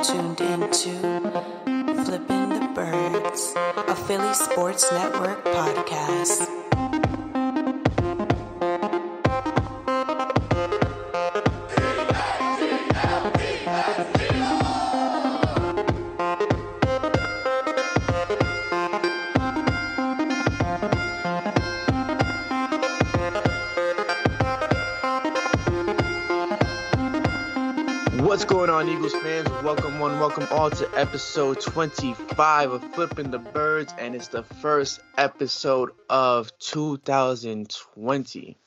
tuned into Flipping the Birds, a Philly Sports Network podcast. What's going on, Eagles fans? Welcome all to episode 25 of Flipping the Birds, and it's the first episode of 2020.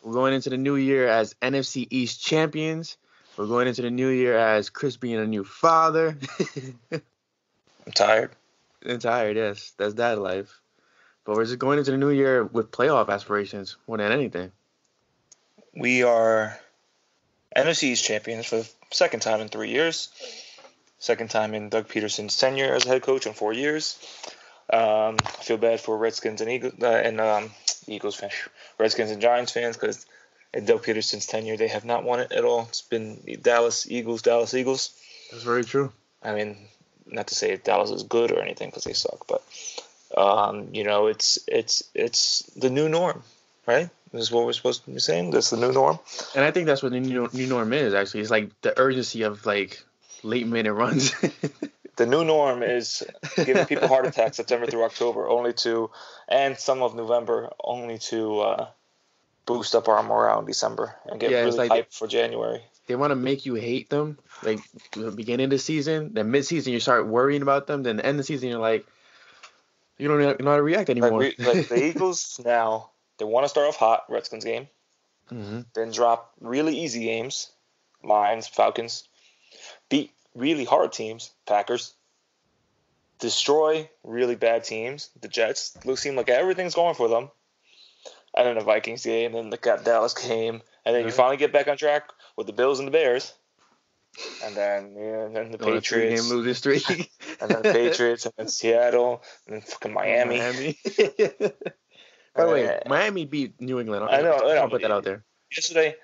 We're going into the new year as NFC East champions. We're going into the new year as Chris being a new father. I'm tired. Yes. That's dad life. But we're just going into the new year with playoff aspirations more than anything. We are NFC East champions for the second time in 3 years. Second time in Doug Peterson's tenure as a head coach in 4 years. I feel bad for Redskins and Eagles fans, Redskins and Giants fans, because in Doug Peterson's tenure they have not won it at all. It's been Dallas Eagles. That's very true. I mean, not to say Dallas is good or anything because they suck, but it's the new norm, right? This is what we're supposed to be saying. That's the new norm. And I think that's what the new norm is, actually. It's like the urgency of, like, late-minute runs. The new norm is giving people heart attacks September through October, and some of November, only to boost up our morale in December and get really hyped for January. They want to make you hate them, like, the beginning of the season. Then mid-season, you start worrying about them. Then the end of the season, you're like, you don't know how to react anymore. Like the Eagles now, they want to start off hot, Redskins game, then drop really easy games, Lions, Falcons, beat really hard teams, Packers, destroy really bad teams, the Jets. Seem like everything's going for them, and then the Vikings game, then the Dallas game, and then you finally get back on track with the Bills and the Bears, and then the Patriots, losing streak, and then the Patriots, and then Seattle, and then fucking Miami. By the way, Miami beat New England. I know. I'll put that out there. What's today?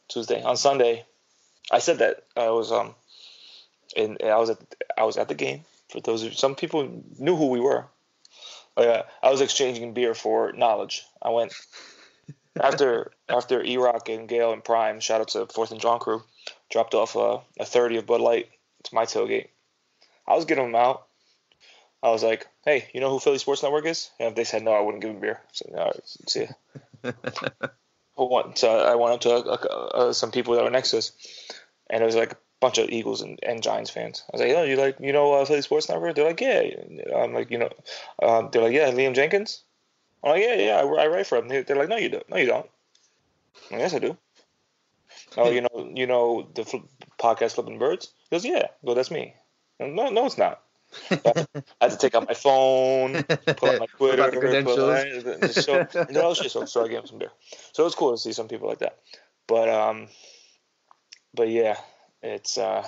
Tuesday. On Sunday, I said that I was I was at the game. For those of you, some people knew who we were. I was exchanging beer for knowledge. I went after E-Rock and Gale and Prime. Shout out to 4th and John crew. Dropped off a 30 of Bud Light to my tailgate. I was getting them out. I was like, hey, you know who Philly Sports Network is? And if they said no, I wouldn't give them beer. So, all right, see ya. So I went up to some people that were next to us, and it was like a bunch of Eagles and Giants fans. I was like, oh, you know Philly Sports Network? They're like, yeah. I'm like, they're like, yeah, Liam Jenkins? I'm like, yeah, I write for him. They're like, no, you don't. I'm like, yes, I do. Oh, you know the podcast Flipping Birds? He goes, yeah. Well, that's me. No, it's not. I had to take out my phone, pull out my Twitter, so I gave him some beer. So it was cool to see some people like that. But yeah, it's I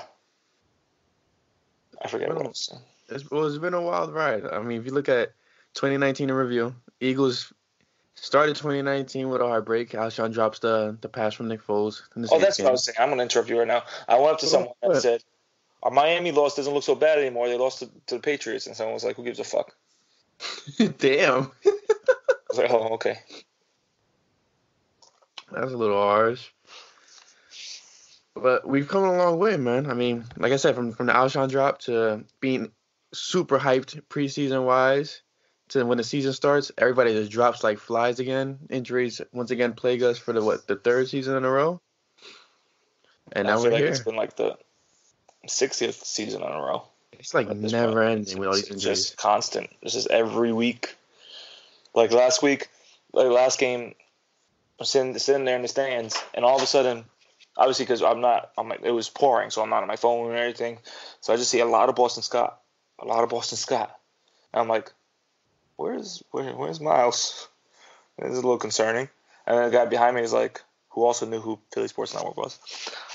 forget what I was saying. It's been a wild ride. I mean, if you look at 2019 in review, Eagles started 2019 with a heartbreak. Alshon drops the pass from Nick Foles. That's what I was saying. I'm going to interrupt you right now. I went up to someone and said, our Miami loss doesn't look so bad anymore. They lost to the Patriots. And someone was like, who gives a fuck? Damn. I was like, oh, okay. That's a little harsh. But we've come a long way, man. I mean, like I said, from the Alshon drop to being super hyped preseason-wise to when the season starts, everybody just drops like flies again. Injuries once again plague us for the third season in a row. And now we're here. It's been like the 60th season in a row. It's like never ending with all these injuries. It's just constant. This is every week. Like last game, I'm sitting there in the stands, and all of a sudden, obviously because it was pouring, so I'm not on my phone or anything. So I just see a lot of Boston Scott. And I'm like, where's Miles? This is a little concerning. And then the guy behind me is like, who also knew who Philly Sports Network was.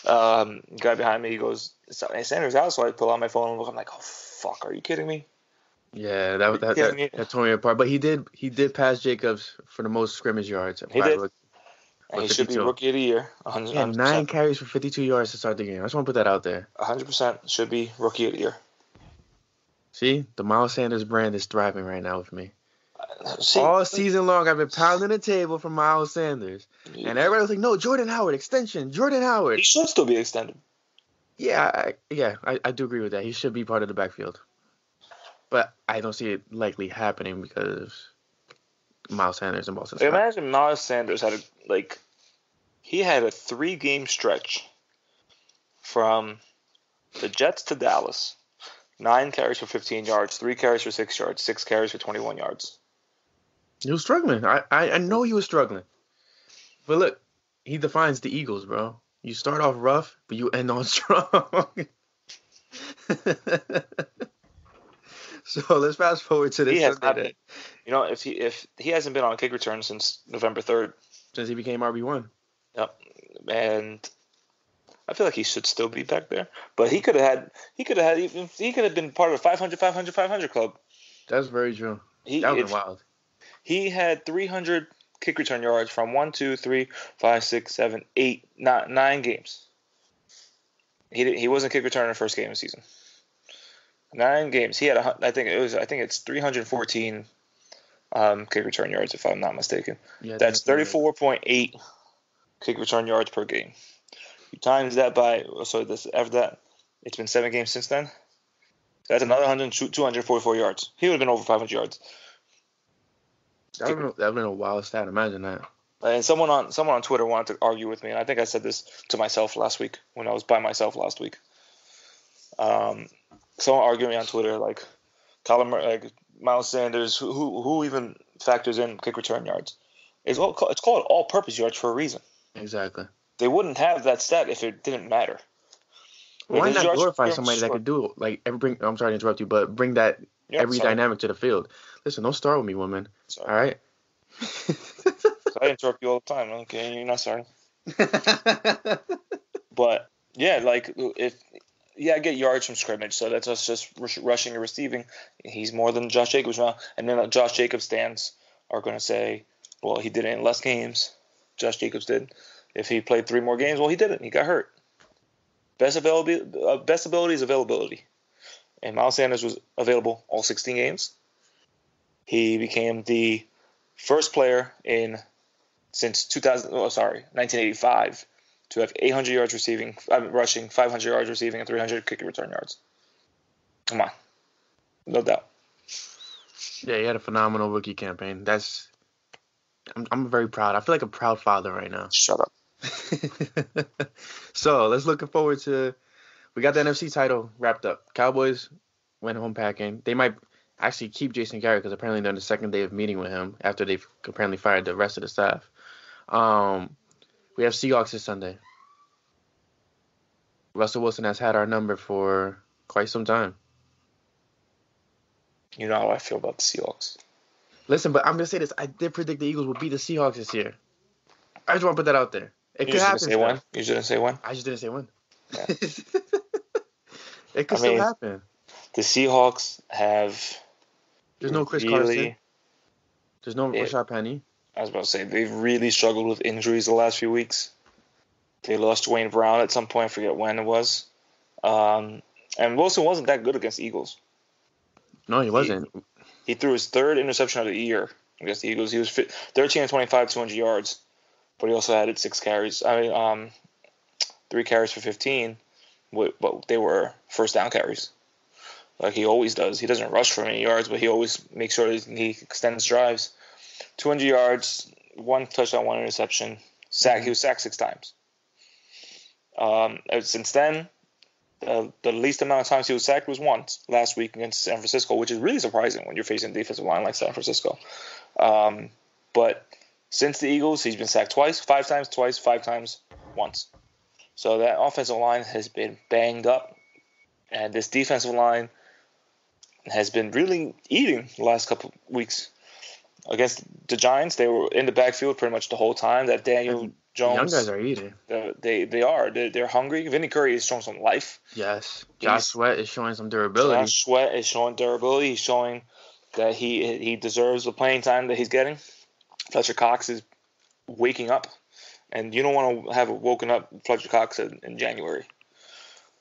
The guy behind me, he goes, "Hey, Sanders out." So I pull out my phone and look. I'm like, "Oh fuck, are you kidding me?" Yeah, that tore me apart. But he did pass Jacobs for the most scrimmage yards. He did. And he should be rookie of the year. 100%. Yeah, 9 carries for 52 yards to start the game. I just want to put that out there. 100% should be rookie of the year. See, the Miles Sanders brand is thriving right now with me. See, all season long, I've been pounding the table for Miles Sanders. And everybody was like, no, Jordan Howard, extension, Jordan Howard. He should still be extended. Yeah, I do agree with that. He should be part of the backfield. But I don't see it likely happening because Miles Sanders and Boston Scott. Imagine Miles Sanders had he had a 3-game stretch from the Jets to Dallas. 9 carries for 15 yards, 3 carries for 6 yards, 6 carries for 21 yards. He was struggling. I know he was struggling. But look, he defines the Eagles, bro. You start off rough, but you end on strong. So let's fast forward to this Sunday. If he hasn't been on a kick return since November 3rd. Since he became RB1. Yep. And I feel like he should still be back there. But he could have been part of the 500 club. That's very true. That would have been wild. He had 300 kick return yards from 1, 2, 3, 5, 6, 7, 8, 9 games. He wasn't a kick returner in the first game of the season. 9 games. He had I think it's 314 kick return yards if I'm not mistaken. Yeah, that's 34.8 kick return yards per game. You times that by after that, it's been 7 games since then. That's another 244 yards. He would have been over 500 yards. That would have been a wild stat. Imagine that. And someone on Twitter wanted to argue with me, and I think I said this to myself last week when I was by myself last week. Someone argued me on Twitter like Miles Sanders, who even factors in kick return yards. It's called all-purpose yards for a reason. Exactly. They wouldn't have that stat if it didn't matter. Why not glorify somebody that could do it? I'm sorry to interrupt you, but bring that dynamic to the field. Listen, don't start with me, woman. Sorry. All right? I interrupt you all the time. Okay, you're not sorry. But yeah, I get yards from scrimmage, so that's us just rushing and receiving. He's more than Josh Jacobs now. And then Josh Jacobs stands are going to say, well, he did it in less games. Josh Jacobs did. If he played 3 more games, well, he didn't. He got hurt. Best ability is availability. And Miles Sanders was available all 16 games. He became the first player since 1985 to have 800 yards rushing, 500 yards receiving, and 300 kick return yards. Come on. No doubt. Yeah, he had a phenomenal rookie campaign. I'm very proud. I feel like a proud father right now. Shut up. So let's look forward to. We got the NFC title wrapped up. Cowboys went home packing. They might actually keep Jason Garrett because apparently they're on the second day of meeting with him after they've apparently fired the rest of the staff. We have Seahawks this Sunday. Russell Wilson has had our number for quite some time. You know how I feel about the Seahawks. Listen, but I'm going to say this. I did predict the Eagles would beat the Seahawks this year. I just want to put that out there. It could happen. You didn't say when? I just didn't say when. Yeah. It could still happen. The Seahawks have... There's no Chris Carson. There's no Rashad Penny. I was about to say, they've really struggled with injuries the last few weeks. They lost Wayne Brown at some point. I forget when it was. And Wilson wasn't that good against the Eagles. No, he wasn't. He threw his 3rd interception of the year against the Eagles. He was 13 and 25, 200 yards. But he also had 6 carries. 3 carries for 15. But they were first down carries. Like he always does. He doesn't rush for many yards, but he always makes sure that he extends drives. 200 yards, 1 touchdown, 1 interception. He was sacked 6 times. Since then, the least amount of times he was sacked was once last week against San Francisco, which is really surprising when you're facing a defensive line like San Francisco. But since the Eagles, he's been sacked twice, 5 times, twice, 5 times, once. So that offensive line has been banged up, and this defensive line has been really eating the last couple weeks. Against the Giants, they were in the backfield pretty much the whole time. That Daniel Jones, young guys are eating. They are. They're hungry. Vinny Curry is showing some life. Yes. Josh Sweat is showing some durability. Josh Sweat is showing durability. He's showing that he deserves the playing time that he's getting. Fletcher Cox is waking up And you don't want to have woken up Fletcher Cox in January.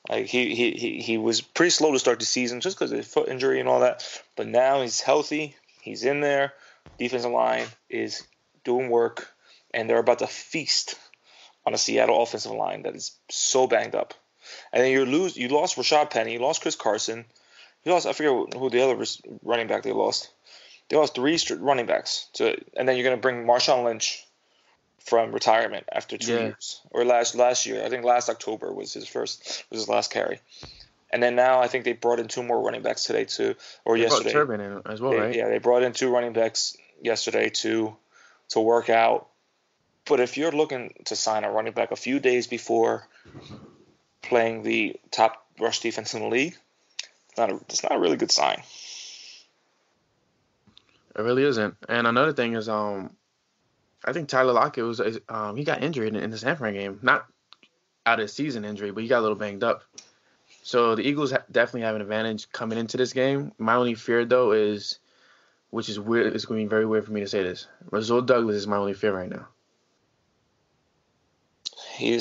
Like he was pretty slow to start the season just because of his foot injury and all that. But now he's healthy. He's in there. Defensive line is doing work, and they're about to feast on a Seattle offensive line that is so banged up. And then you lost Rashad Penny, you lost Chris Carson, you lost, I forget who the other running back they lost. They lost 3 running backs, and then you're going to bring Marshawn Lynch from retirement after 2 years, or last year. I think last October was his last carry. And then now I think they brought in 2 more running backs today too, or they yesterday. Brought Turbin in as well, right? Yeah, they brought in 2 running backs yesterday to work out. But if you're looking to sign a running back a few days before playing the top rush defense in the league, it's not a really good sign. It really isn't. And another thing is, I think Tyler Lockett he got injured in the San Fran game, not out of season injury, but he got a little banged up. So the Eagles definitely have an advantage coming into this game. My only fear though is, which is weird, it's going to be very weird for me to say this, Rasul Douglas is my only fear right now. I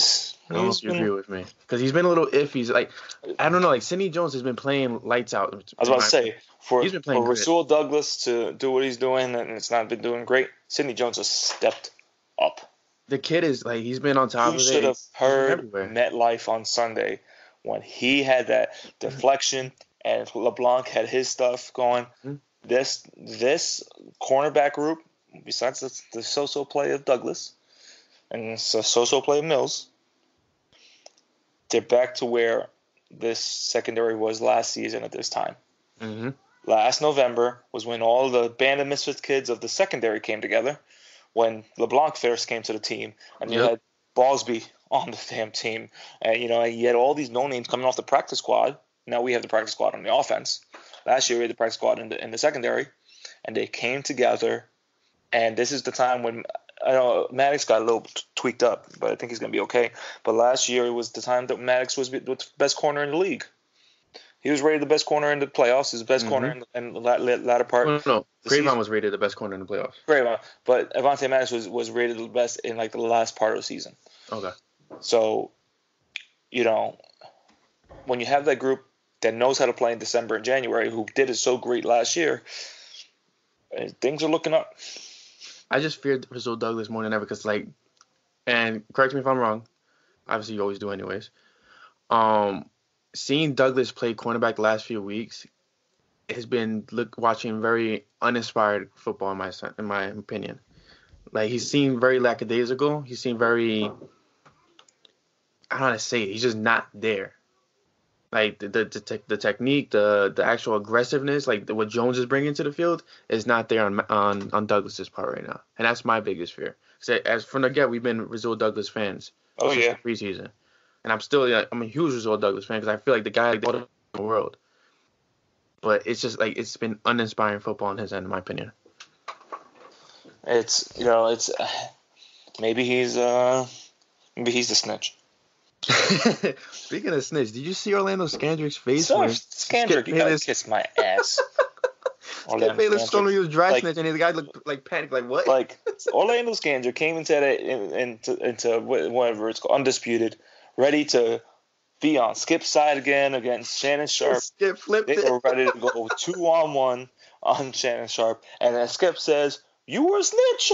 don't know if you agree with me, because he's been a little iffy. He's like, I don't know, like Sidney Jones has been playing lights out. I was about to say, for for Rasul Douglas to do what he's doing, and it's not been doing great, Sidney Jones has stepped up. The kid is like, he's been on top of it. You should have heard MetLife on Sunday when he had that deflection and LeBlanc had his stuff going. Mm-hmm. This cornerback group, besides the so-so play of Douglas and the so-so play of Mills, they're back to where this secondary was last season at this time. Mm-hmm. Last November was when all the band of misfits kids of the secondary came together, when LeBlanc first came to the team, and you had Ballsby on the damn team. And, you had all these no-names coming off the practice squad. Now we have the practice squad on the offense. Last year we had the practice squad in the secondary, and they came together. And this is the time when I know Maddox got a little tweaked up, but I think he's going to be okay. But last year it was the time that Maddox was the best corner in the league. He was rated the best corner in the playoffs. He's the best corner in the latter part. No. Grayvon was rated the best corner in the playoffs. Grayvon. But Avonte Maddox was rated the best in like the last part of the season. Okay. So, when you have that group that knows how to play in December and January, who did it so great last year, things are looking up. I just feared Rasul Douglas more than ever because, and correct me if I'm wrong, obviously you always do anyways, seeing Douglas play cornerback the last few weeks has been watching very uninspired football in my opinion. Like, he's seen very lackadaisical. He seemed very, I don't know how to say it. He's just not there. Like, the technique, the actual aggressiveness, like what Jones is bringing to the field, is not there on Douglas's part right now, and that's my biggest fear. As from the get, we've been Rasul Douglas fans. Oh yeah. Preseason, and I'm a huge Rasul Douglas fan because I feel like the guy in the world. But it's just like it's been uninspiring football on his end, in my opinion. It's maybe he's the snitch. Speaking of snitch, did you see Orlando Scandrick's face? Scandrick, you gotta kiss my ass. Skip Bayless told me he was dry snitch, and the guy looked like panicked, like what? Like Orlando Scandrick came into whatever it's called, Undisputed, ready to be on Skip's side again against Shannon Sharp. Skip flipped it. They were ready to go 2-on-1 on Shannon Sharp, and then Skip says, "You were a snitch."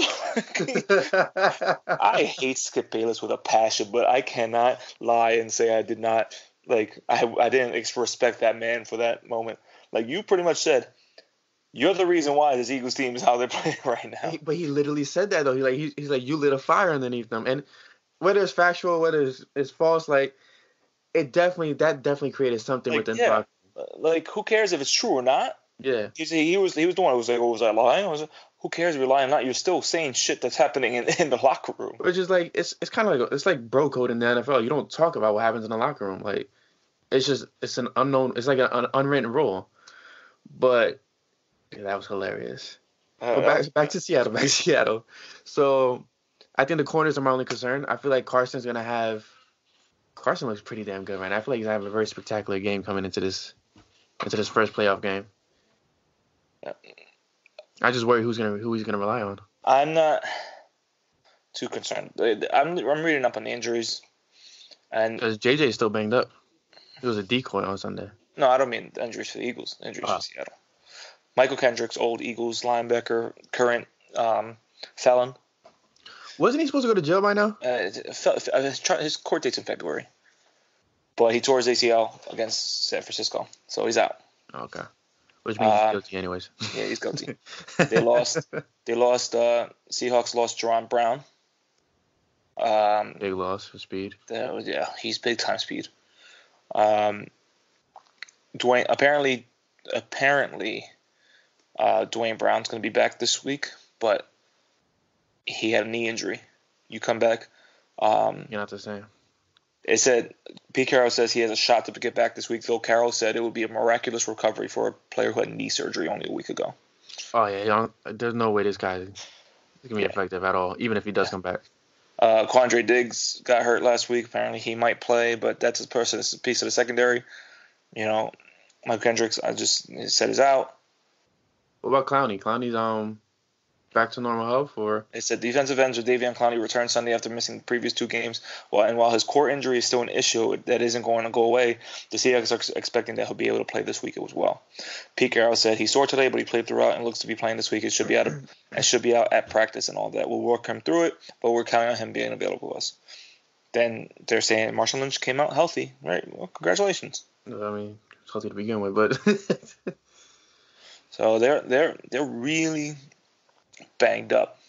I hate Skip Bayless with a passion, but I cannot lie and say I did not I didn't respect that man for that moment. Like, you pretty much said, you're the reason why this Eagles team is how they're playing right now. But he literally said that though. He's like, you lit a fire underneath them, and whether it's factual, whether it's false, like that definitely created something within. Yeah. Like, who cares if it's true or not? Yeah. He was the one who was like, "Oh, was I lying?" Who cares if you're lying or not? You're still saying shit that's happening in the locker room. Which is like, it's kind of like, it's like bro code in the NFL. You don't talk about what happens in the locker room. Like, it's an unknown, it's like an unwritten rule. But yeah, that was hilarious. But back to Seattle. So I think the corners are my only concern. I feel like Carson looks pretty damn good right now. I feel like he's going to have a very spectacular game coming into this first playoff game. I just worry who he's gonna rely on. I'm not too concerned. I'm reading up on the injuries, and because JJ's still banged up. It was a decoy on Sunday. no, I don't mean injuries for the Eagles. Injuries for Seattle. Michael Kendricks, old Eagles linebacker, current felon. Wasn't he supposed to go to jail by now? His court date's in February, but he tore his ACL against San Francisco, so he's out. Okay, which means he's guilty anyways. Yeah, he's guilty. They lost. Seahawks lost Jerron Brown. Big loss for speed. Yeah, he's big time speed. Dwayne apparently, Dwayne Brown's going to be back this week, but he had a knee injury. You come back. You're not the same. It said Pete Carroll says he has a shot to get back this week. Phil Carroll said it would be a miraculous recovery for a player who had knee surgery only a week ago. Oh yeah, there's no way this guy is gonna be effective at all, even if he does come back. Quandre Diggs got hurt last week. Apparently he might play, but that's a piece of the secondary. You know, Mike Kendricks, I just said is out. What about Clowney? Clowney's back to normal health, or it said defensive ends with Davion Clowney returned Sunday after missing the previous 2 games. While his core injury is still an issue that isn't going to go away, the Seahawks are expecting that he'll be able to play this week as well. Pete Carroll said he's sore today, but he played throughout and looks to be playing this week. It should be out at practice and all that. We'll work him through it, but we're counting on him being available to us. Then they're saying Marshawn Lynch came out healthy. Right? Well, congratulations. I mean, it's healthy to begin with, but so they're really banged up.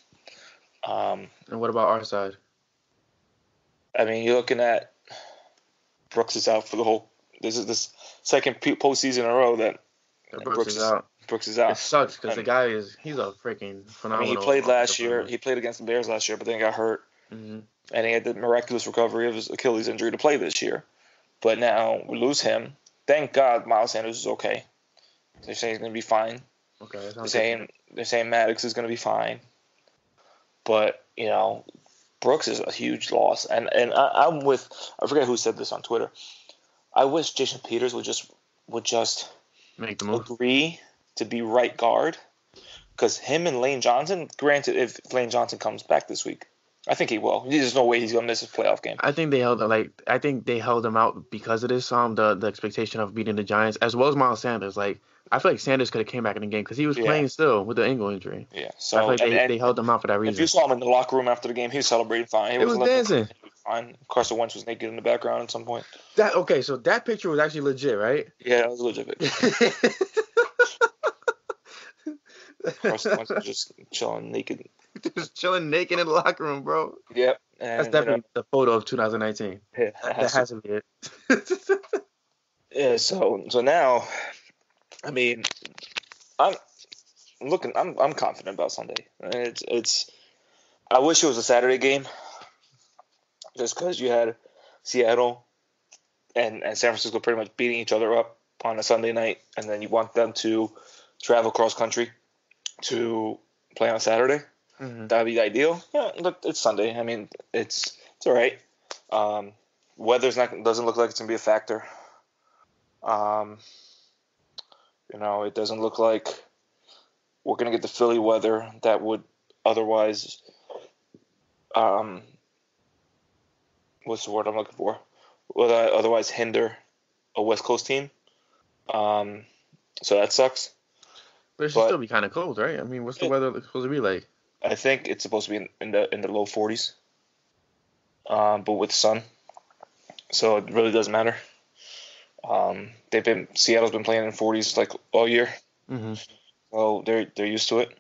And what about our side? I mean, you're looking at Brooks is out for the whole. This is this second postseason in a row that Brooks is out. Brooks is out. It sucks because the guy he's a freaking phenomenal. I mean, he played last year. He played against the Bears last year, but then he got hurt, and he had the miraculous recovery of his Achilles injury to play this year. But now we lose him. Thank God Miles Sanders is okay. They're saying he's going to be fine. Okay. They're saying Maddox is going to be fine. But, you know, Brooks is a huge loss. And I'm with – I forget who said this on Twitter. I wish Jason Peters would just make the move. Agree to be right guard. Because him and Lane Johnson, granted, if Lane Johnson comes back this week, I think he will. There's no way he's going to miss his playoff game. I think they held him out because of this the expectation of beating the Giants, as well as Miles Sanders. Like, I feel like Sanders could have came back in the game because he was playing still with the ankle injury. Yeah, so I feel like they held him out for that reason. If you saw him in the locker room after the game, he was celebrating fine. He was dancing. He was fine. Carson Wentz was naked in the background at some point. So that picture was actually legit, right? Yeah, that was a legit picture. Carson Wentz was just chilling naked. Just chilling naked in the locker room, bro. Yep. And, that's definitely the photo of 2019. Yeah, that has to be it. Yeah, so now, I mean, I'm confident about Sunday. It's I wish it was a Saturday game, just because you had Seattle and San Francisco pretty much beating each other up on a Sunday night, and then you want them to travel cross country to play on Saturday. Mm-hmm. That'd be ideal. Yeah, look, it's Sunday. I mean, it's all right. Doesn't look like it's gonna be a factor. You know, it doesn't look like we're gonna get the Philly weather that would otherwise. What's the word I'm looking for? Would otherwise hinder a West Coast team. So that sucks. But it should still be kind of cold, right? I mean, what's the weather supposed to be like? I think it's supposed to be in the low 40s, but with sun. So it really doesn't matter. Seattle's been playing in 40s like all year, so they're used to it.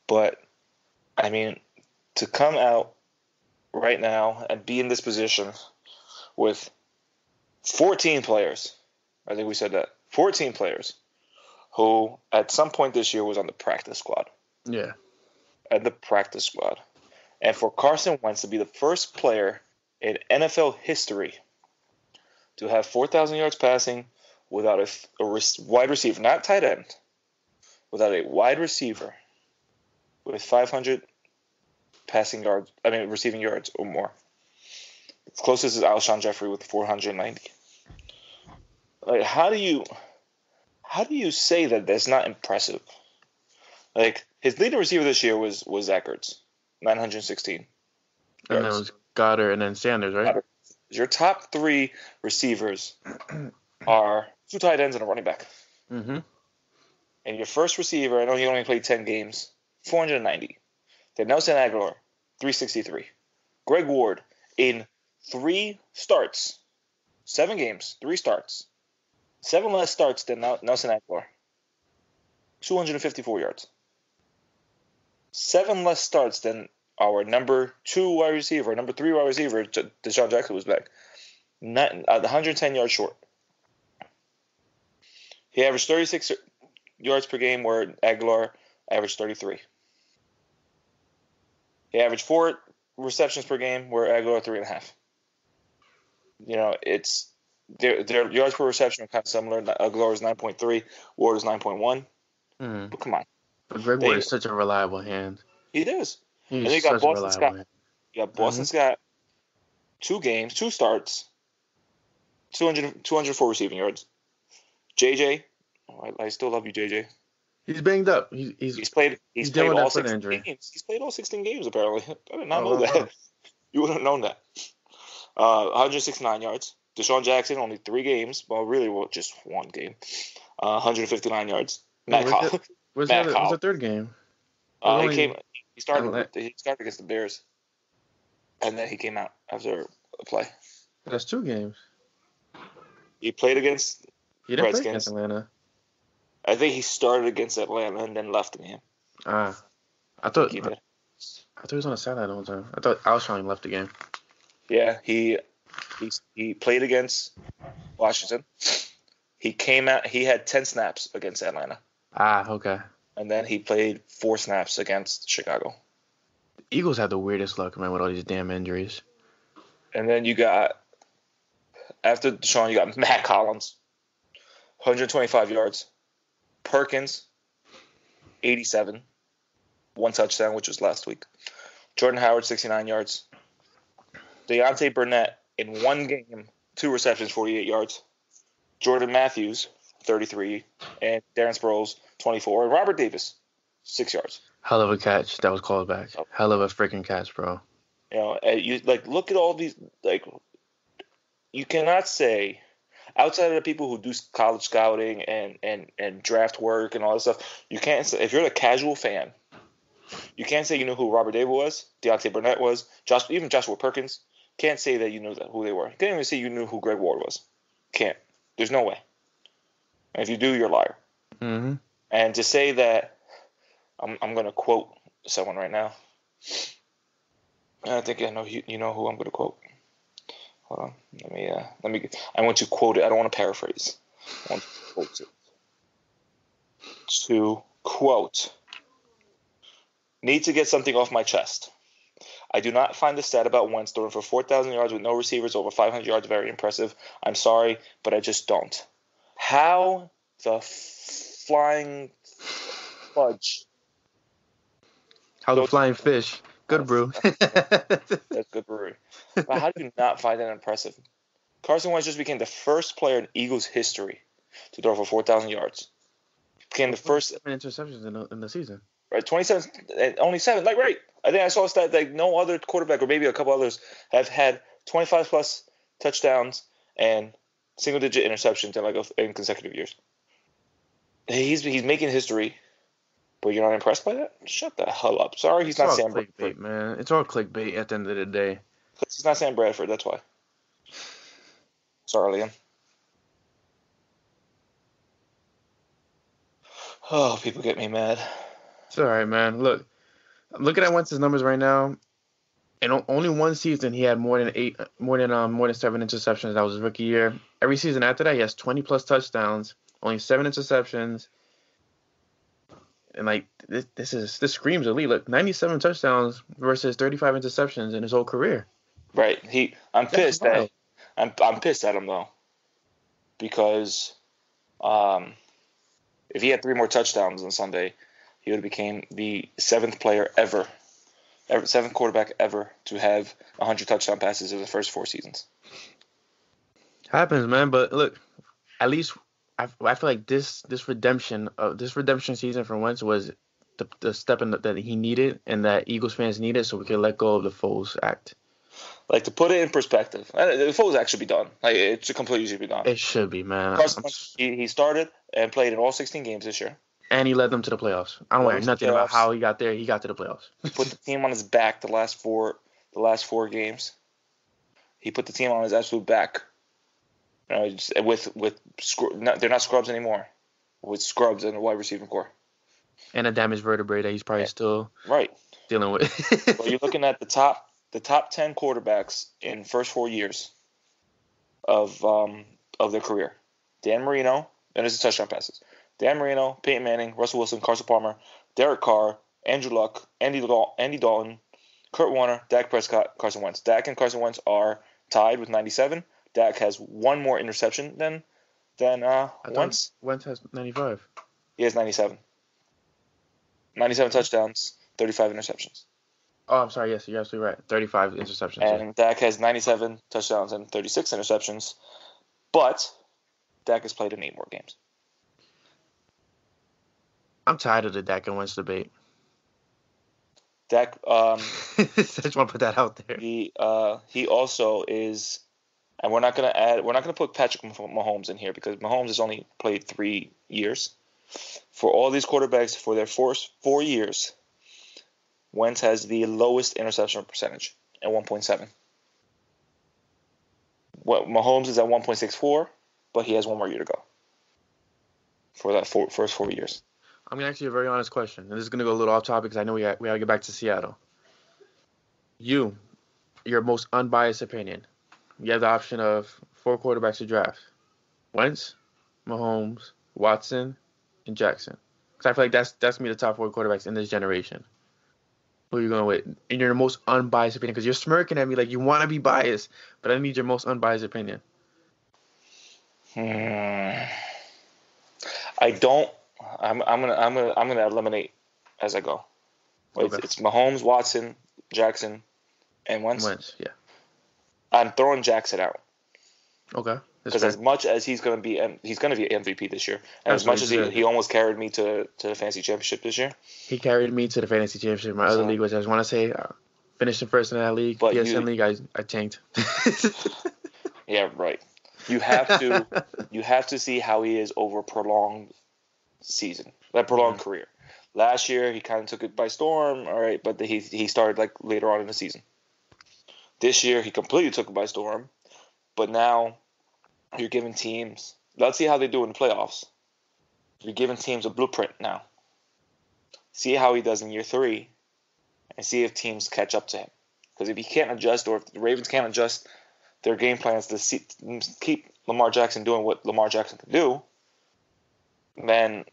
But I mean, to come out right now and be in this position with 14 players, I think we said that 14 players who at some point this year was on the practice squad. Yeah. At the practice squad. And for Carson Wentz to be the first player in NFL history to have 4,000 yards passing without a wide receiver, not tight end, without a wide receiver with 500 receiving yards or more. The closest is Alshon Jeffrey with 490. Like, how do you say that that's not impressive? Like, his leading receiver this year was Zach Ertz. 916 And yards. that was Goddard and then Sanders, right? Your top three receivers are two tight ends and a running back. Mm-hmm. And your first receiver, I know he only played 10 games, 490. Then Nelson Aguilar, 363. Greg Ward, in 3 starts, 7 games, 3 starts, 7 less starts than Nelson Aguilar, 254 yards. 7 less starts than our number 2 wide receiver, number 3 wide receiver, Deshaun Jackson was back. 110 yards short. He averaged 36 yards per game, where Aguilar averaged 33. He averaged 4 receptions per game, where Aguilar 3.5. You know, it's their yards per reception are kind of similar. Aguilar is 9.3, Ward is 9.1. Mm-hmm. But come on, But Greg Ward is such a reliable hand. he does. He's And then you got such a Boston reliable Scott. hand. You got Boston Scott, 2 games, 2 starts, 204 receiving yards. JJ, I still love you, JJ. He's banged up. He's played dealing with all that foot 16 injury. games. He's played all 16 games apparently. I did not know Oh, that. wow. You wouldn't have known that. 169 yards. Deshaun Jackson only 3 games. Well, just 1 game. 159 yards. Matt Collins. Where's Matt the third game? He started against the Bears, and then he came out after a play. That's 2 games. He played against He didn't Redskins. play against Atlanta. I think he started against Atlanta and then left again. I thought He did. he was on the sideline the whole time. I thought Alshon left the game. Yeah, he played against Washington. He came out. He had 10 snaps against Atlanta, Okay. and then he played 4 snaps against Chicago. The Eagles have the weirdest luck, man, with all these damn injuries. And then you got, after Deshaun, you got Matt Collins, 125 yards. Perkins, 87, 1 touchdown, which was last week. Jordan Howard, 69 yards. Deontay Burnett, in 1 game, 2 receptions, 48 yards. Jordan Matthews, 33, and Darren Sproles, 24. And Robert Davis, 6 yards. Hell of a catch that was called back. Hell of a freaking catch, bro. You know, you look at all these. You cannot say, outside of the people who do college scouting and draft work and all that stuff, you can't say, if you're a casual fan, you can't say you know who Robert Davis was, Deontay Burnett was, even Joshua Perkins. Can't say that you knew who they were. Can't even say you knew who Greg Ward was. Can't. There's no way. And if you do, you're a liar. Mm-hmm. And to say that, I'm going to quote someone right now. I think I know you know who I'm going to quote. Hold on. Let me. I want to quote it. I don't want to paraphrase. I want to quote it. To quote, need to get something off my chest. I do not find the stat about Wentz throwing for 4,000 yards with no receivers over 500 yards very impressive. I'm sorry, but I just don't. How the flying fudge? How the flying fish. Good brew. That's good brewery. But how do you not find that impressive? Carson Wentz just became the first player in Eagles history to throw for 4,000 yards. Became the first 7 interceptions in the season. Right, 27, only 7. Right. I think I saw a stat that no other quarterback, or maybe a couple others, have had 25 plus touchdowns and single digit interceptions in consecutive years. He's making history, but you're not impressed by that? Shut the hell up. Sorry, he's not Sam Bradford, man. It's all clickbait at the end of the day. He's not Sam Bradford. That's why. Sorry, Liam. Oh, people get me mad. It's all right, man. Look, I'm looking at Wentz's numbers right now. In only 1 season, he had more than 7 interceptions. That was his rookie year. Every season after that, he has 20 plus touchdowns, only 7 interceptions. And this screams elite. Look, 97 touchdowns versus 35 interceptions in his whole career. Right. I'm pissed at him though, because if he had 3 more touchdowns on Sunday, he would have became the 7th player ever, 7th quarterback ever to have 100 touchdown passes in the first 4 seasons. Happens, man. But look, at least I feel like this redemption season for Wentz was the step in that he needed and that Eagles fans needed, so we could let go of the Foles act. Like, to put it in perspective, the Foles act should be done. Like, it should completely be done. It should be, man. He started and played in all 16 games this year. And he led them to the playoffs. I don't know nothing about how he got there. He got to the playoffs. Put the team on his back the last four games. He put the team on his absolute back. You know, they're not scrubs anymore. With scrubs in the wide receiving core. And a damaged vertebrae that he's probably still dealing with. So you're looking at the top 10 quarterbacks in first 4 years of their career. Dan Marino, and this is touchdown passes. Dan Marino, Peyton Manning, Russell Wilson, Carson Palmer, Derek Carr, Andrew Luck, Andy Dalton, Kurt Warner, Dak Prescott, Carson Wentz. Dak and Carson Wentz are tied with 97. Dak has one more interception than Wentz. Wentz has 95. He has 97. 97 touchdowns, 35 interceptions. Oh, I'm sorry. Yes, you're absolutely right. 35 interceptions. And Dak has 97 touchdowns and 36 interceptions. But Dak has played in 8 more games. I'm tired of the Dak and Wentz debate. Dak, I just want to put that out there. He also is, and we're not gonna put Patrick Mahomes in here because Mahomes has only played 3 years. For all these quarterbacks, for their first 4 years, Wentz has the lowest interception percentage at 1.7. Mahomes is at 1.64, but he has 1 more year to go for that first 4 years. I'm going to ask you a very honest question. And this is going to go a little off topic because I know we got to get back to Seattle. Your most unbiased opinion. You have the option of 4 quarterbacks to draft. Wentz, Mahomes, Watson, and Jackson. Because I feel like that's going to be the top 4 quarterbacks in this generation. Who are you going with? In your most unbiased opinion? Because you're smirking at me like you want to be biased, but I need your most unbiased opinion. I don't. I'm gonna eliminate as I go. Okay. It's Mahomes, Watson, Jackson, and Wentz. Yeah. I'm throwing Jackson out. Okay. Because as much as he's gonna be MVP this year, and as much as he almost carried me to the fantasy championship this year. He carried me to the fantasy championship. My other league was, I just want to say, finishing first in that league. But PSN league, I tanked. Yeah, right. You have to see how he is over a prolonged season, that prolonged career. Last year he kind of took it by storm, all right, but he started like later on in the season. This year he completely took it by storm, but now you're giving teams. Let's see how they do in the playoffs. You're giving teams a blueprint now. See how he does in year 3, and see if teams catch up to him. Because if he can't adjust, or if the Ravens can't adjust their game plans to keep Lamar Jackson doing what Lamar Jackson can do, then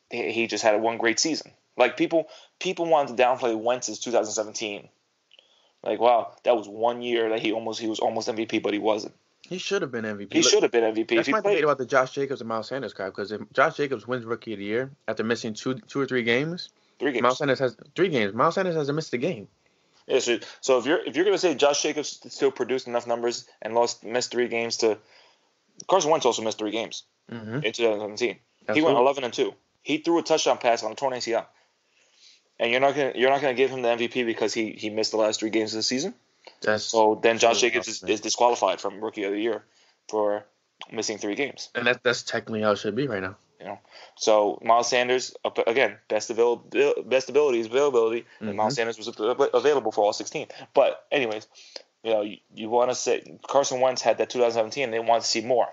he just had one great season. Like people wanted to downplay Wentz's 2017. Like, wow, that was 1 year that he was almost MVP, but he wasn't. He should have been MVP. He should have been MVP. That's my debate about the Josh Jacobs and Miles Sanders crowd. Because if Josh Jacobs wins Rookie of the Year after missing two or three games, 3 games. Miles Sanders has 3 games. Miles Sanders hasn't missed a game. Yeah, so if you're going to say Josh Jacobs still produced enough numbers and missed 3 games to Carson Wentz also missed 3 games in 2017. He went 11-2. He threw a touchdown pass on a torn ACL. And you're not gonna give him the MVP because he missed the last 3 games of the season. So then Josh Jacobs is disqualified from Rookie of the Year for missing 3 games. And that's technically how it should be right now. You know, so Miles Sanders, again, best ability is availability, and Miles Sanders was available for all 16. But anyways, you know, you want to say Carson Wentz had that 2017, and they want to see more.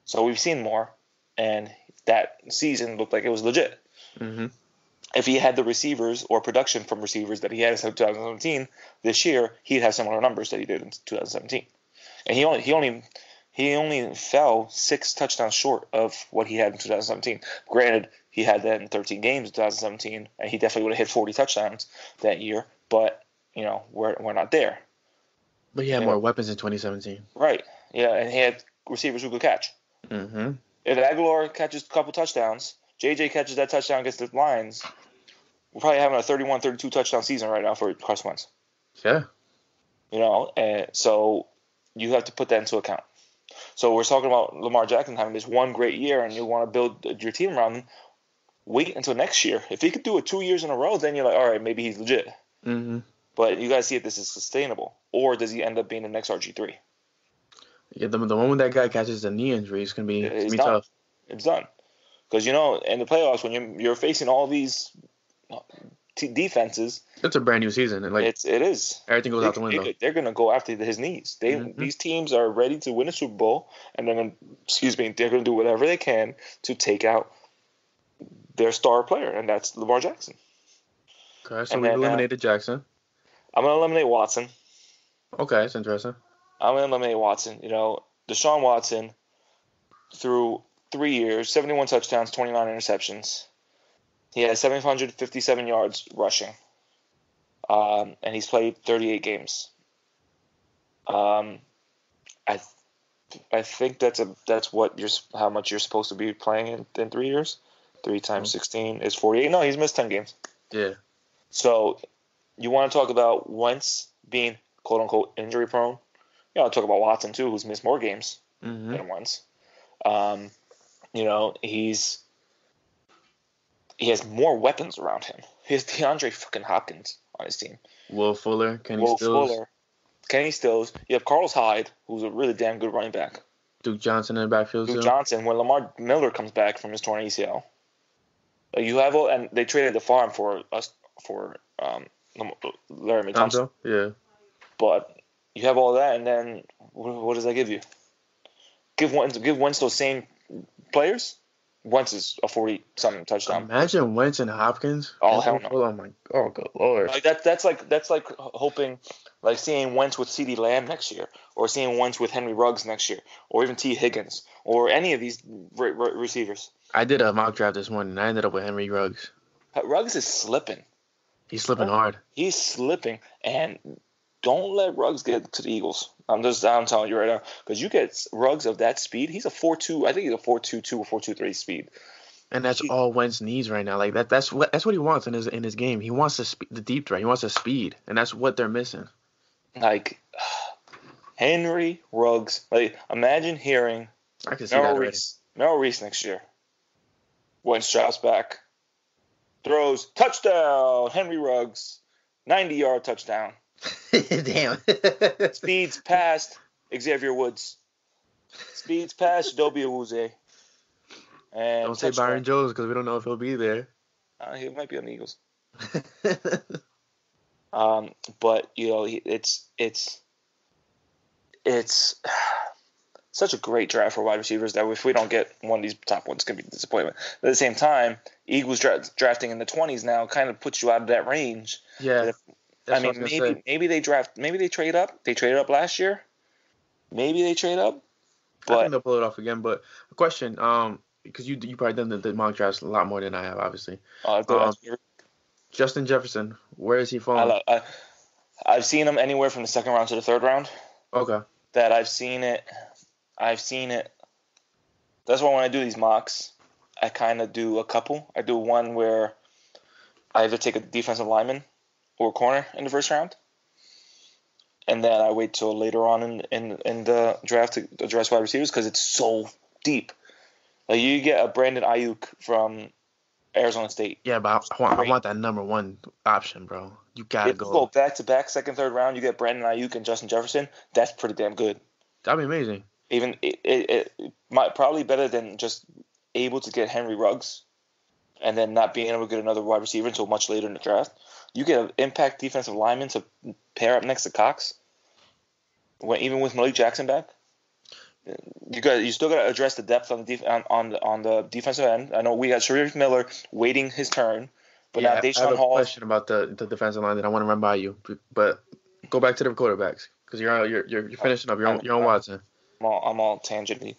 So we've seen more, and that season looked like it was legit. Mm-hmm. If he had the receivers or production from receivers that he had in 2017, this year he'd have similar numbers that he did in 2017. And he only fell 6 touchdowns short of what he had in 2017. Granted, he had that in 13 games in 2017, and he definitely would have hit 40 touchdowns that year. But you know, we're not there. But he had more weapons in 2017. Right. Yeah, and he had receivers who could catch. Mm-hmm. If Aguilar catches a couple touchdowns, JJ catches that touchdown against the Lions, we're probably having a 31-32 touchdown season right now for Carson Wentz. Yeah. You know, and so you have to put that into account. So we're talking about Lamar Jackson having this one great year, and you want to build your team around him. wait until next year. If he could do it 2 years in a row, then you're like, all right, maybe he's legit. Mm-hmm. But you got to see if this is sustainable. Or does he end up being the next RG3? Yeah, the moment that guy catches a knee injury, it's gonna be tough. It's done. Because, in the playoffs, when you're facing all these defenses, it's a brand new season, and it is. Everything goes out the window. They're gonna go after his knees. These teams are ready to win a Super Bowl, and they're gonna do whatever they can to take out their star player, and that's Lamar Jackson. Okay, so we eliminated Jackson. I'm gonna eliminate Watson. Okay, that's interesting. I'm gonna eliminate Watson. Deshaun Watson through 3 years, 71 touchdowns, 29 interceptions. He has 757 yards rushing, and he's played 38 games. I think that's how much you're supposed to be playing in 3 years. 3 times 16 is 48. No, he's missed 10 games. Yeah. So you want to talk about Wentz being quote unquote injury prone? You want to talk about Watson too, who's missed more games than Wentz. He has more weapons around him. He has DeAndre fucking Hopkins on his team. Will Fuller, Kenny Stills. You have Carlos Hyde, who's a really damn good running back. Duke Johnson in the backfield. Duke Johnson, when Lamar Miller comes back from his torn ACL. You have and they traded the farm for Laramie Thompson. Yeah. But you have all that, and then what does that give you? Give Wentz those same players. Wentz is a 40-something touchdown. Imagine Wentz and Hopkins. Oh hell no! Oh my! Oh good lord! That's like hoping, like seeing Wentz with CeeDee Lamb next year, or seeing Wentz with Henry Ruggs next year, or even T Higgins, or any of these receivers. I did a mock draft this morning, and I ended up with Henry Ruggs. Ruggs is slipping. He's slipping hard. He's slipping, and don't let Ruggs get to the Eagles. I'm telling you right now, because you get Ruggs of that speed. He's a 4.2. I think he's a 4.22 or 4.23 speed. And that's all Wentz needs right now. Like that's what he wants in his game. He wants the deep threat. He wants the speed, and that's what they're missing. Like Henry Ruggs. Like imagine hearing Merrill Reese next year. Wentz drops back, throws touchdown. Henry Ruggs, 90-yard touchdown. Damn. Speeds past Xavier Woods. Speeds past Adobe Awuzie. And don't say Byron Jones because we don't know if he'll be there. He might be on the Eagles. But it's such a great draft for wide receivers that if we don't get one of these top ones, it's gonna be a disappointment. But at the same time, Eagles drafting in the 20s now kind of puts you out of that range. Yeah. Maybe they trade up. They traded up last year. Maybe they trade up. But I think they'll pull it off again. But a question, because you probably done the mock drafts a lot more than I have, obviously. Justin Jefferson, where is he falling? I've seen him anywhere from the second round to the third round. Okay. That I've seen it. That's why when I do these mocks, I kind of do a couple. I do one where I either take a defensive lineman or corner in the first round, and then I wait till later on in the draft to address wide receivers because it's so deep. Like you get a Brandon Ayuk from Arizona State. Yeah, but I want that number one option, bro. You gotta go. If you go back to back, second, third round, you get Brandon Ayuk and Justin Jefferson. That's pretty damn good. That'd be amazing. Even it might probably better than just able to get Henry Ruggs, and then not being able to get another wide receiver until much later in the draft. You get an impact defensive lineman to pair up next to Cox. Even with Malik Jackson back, you still got to address the depth on the defensive end. I know we got Sharif Miller waiting his turn, but now Deshaun Hall. I have a question about the defensive line that I want to run by you, but go back to the quarterbacks because you're finishing up. You're on Watson. I'm all tangenty.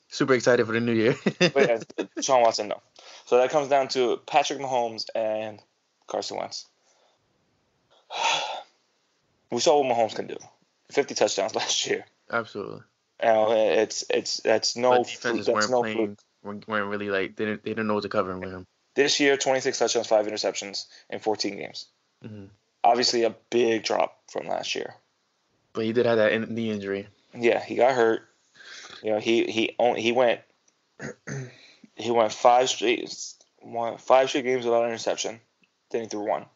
Super excited for the new year. But yeah, Deshaun Watson, no. So that comes down to Patrick Mahomes and Carson Wentz. We saw what Mahomes can do. 50 touchdowns last year. Absolutely. That's no fluke. That's no fluke. Weren't really like they didn't know what to cover with him. This year, 26 touchdowns, 5 interceptions in 14 games. Mm-hmm. Obviously, a big drop from last year. But he did have that knee injury. Yeah, he got hurt. He went 5 straight 5 straight games without an interception. Then he threw 1.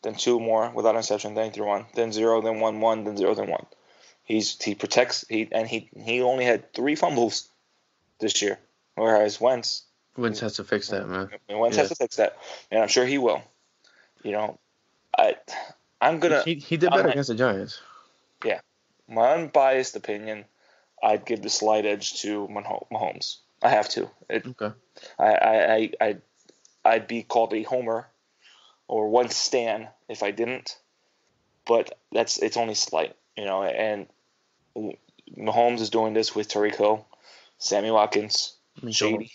Then 2 more without an interception. Then he threw 1. Then 0. Then 1. 1. Then 0. Then 1. He protects. He only had 3 fumbles this year, whereas Wentz has to fix that, man. Wentz has to fix that, and I'm sure he will. I'm gonna. He did better against the Giants. Yeah, my unbiased opinion, I'd give the slight edge to Mahomes. I have to. Okay. I'd be called a homer or Wentz stan if I didn't, but it's only slight, And Mahomes is doing this with Tariq Hill, Sammy Watkins, Shady,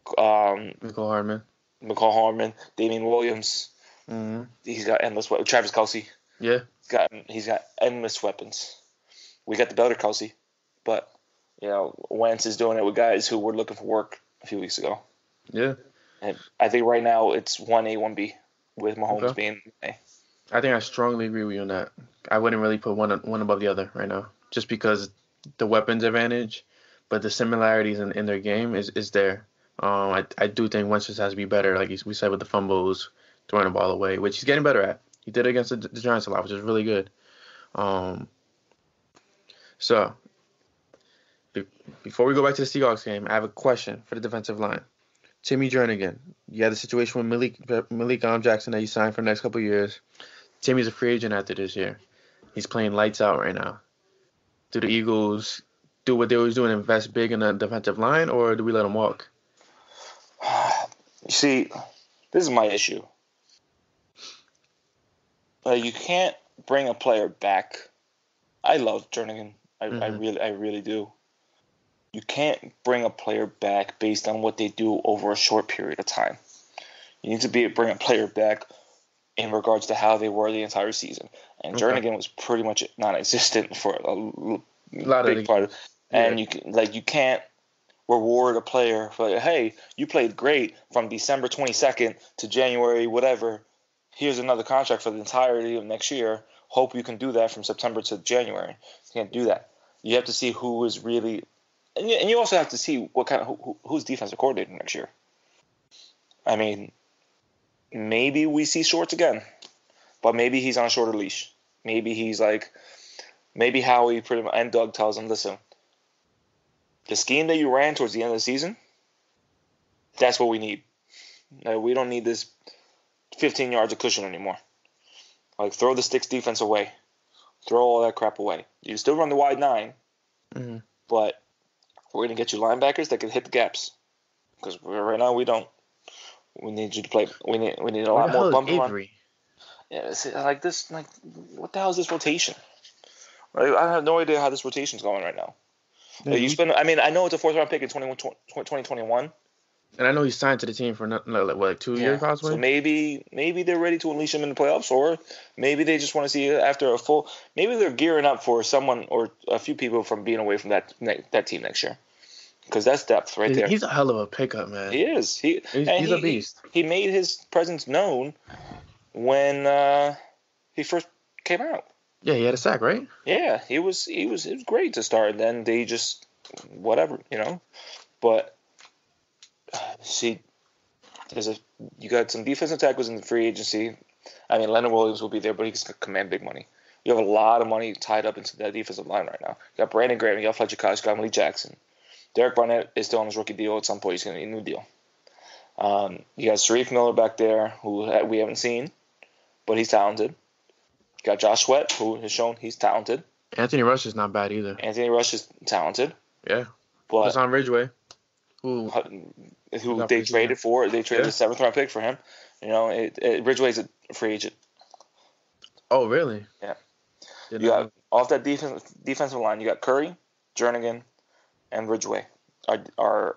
McCall Hardman, Damian Williams. Mm-hmm. He's got endless weapons. Travis Kelce. Yeah. He's got endless weapons. We got the better Kelce, but Wentz is doing it with guys who were looking for work a few weeks ago. Yeah. And I think right now it's 1A, 1B with Mahomes being A. I think I strongly agree with you on that. I wouldn't really put one above the other right now, just because the weapons advantage, but the similarities in their game is there. I do think Wentz just has to be better, like we said, with the fumbles, throwing the ball away, which he's getting better at. He did it against the Giants a lot, which is really good. So, before we go back to the Seahawks game, I have a question for the defensive line. Timmy Jernigan, you had the situation with Malik Jackson that you signed for the next couple of years. Timmy's a free agent after this year. He's playing lights out right now. Do the Eagles do what they always do and invest big in the defensive line, or do we let him walk? You see, this is my issue. You can't bring a player back. I love Jernigan. I really do. You can't bring a player back based on what they do over a short period of time. You need to bring a player back in regards to how they were the entire season. And Jernigan was pretty much non-existent for a big part of it. And you can't reward a player for hey, you played great from December 22nd to January whatever. Here's another contract for the entirety of next year. Hope you can do that from September to January. You can't do that. You have to see who is really, and you also have to see what kind of who's defensive coordinator next year. I mean, maybe we see Shorts again, but maybe he's on a shorter leash. Maybe Howie pretty much and Doug tells him, listen, the scheme that you ran towards the end of the season, that's what we need. We don't need this 15 yards of cushion anymore. Like, throw the sticks defense away. Throw all that crap away. You still run the wide 9, but we're going to get you linebackers that can hit the gaps. Because right now we don't. We need you to play. We need a lot more bump and run. Yeah, like this. Like, what the hell is this rotation? Right? I have no idea how this rotation's going right now. You spend. I mean, I know it's a 4th round pick in 2021. And I know he's signed to the team for like 2 years possibly. So maybe they're ready to unleash him in the playoffs, or maybe they just want to see after a full. Maybe they're gearing up for someone or a few people from being away from that team next year, because that's depth right there. He's a hell of a pickup, man. He is. He's a beast. He made his presence known when he first came out. Yeah, he had a sack, right? Yeah, it was great to start. Then they just whatever, but. See, you got some defensive tackles in the free agency. I mean, Leonard Williams will be there, but he can command big money. You have a lot of money tied up into that defensive line right now. You got Brandon Graham, you got Fletcher Cox, you got Malik Jackson. Derek Barnett is still on his rookie deal. At some point, he's going to need a new deal. You got Sharif Miller back there, who we haven't seen, but he's talented. You got Josh Sweat, who has shown he's talented. Anthony Rush is not bad either. Anthony Rush is talented. Yeah. But Hassan Ridgeway. Who they traded for. They traded a 7th round pick for him. Ridgeway's a free agent. Oh, really? Yeah. You got off that defensive line, you got Curry, Jernigan, and Ridgeway are